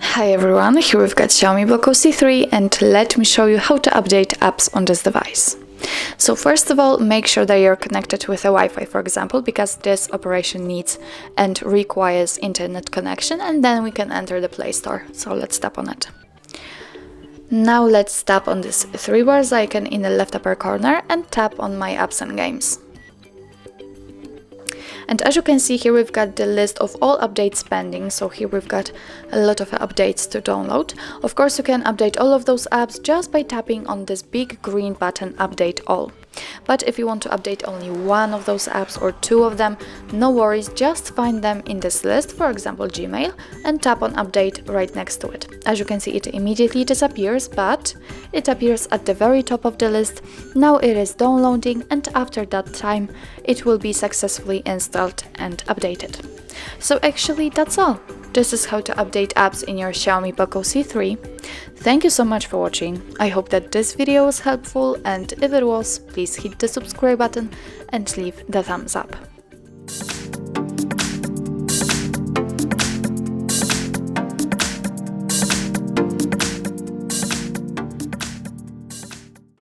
Hi everyone, here we've got Xiaomi Poco C3 and let me show you how to update apps on this device. So first of all, make sure that you're connected with a Wi-Fi, for example, because this operation needs and requires internet connection, and then we can enter the Play Store. So let's tap on it. Now let's tap on this three bars icon in the left upper corner and tap on My Apps and Games. And as you can see here, we've got the list of all updates pending, so here we've got a lot of updates to download. Of course, you can update all of those apps just by tapping on this big green button, Update All. But if you want to update only one of those apps or two of them, no worries, just find them in this list, for example Gmail, and tap on Update right next to it. As you can see, it immediately disappears, but it appears at the very top of the list. Now it is downloading, and after that time, it will be successfully installed and updated. So actually, that's all. This is how to update apps in your Xiaomi Poco C3. Thank you so much for watching. I hope that this video was helpful, and if it was, please hit the subscribe button and leave the thumbs up.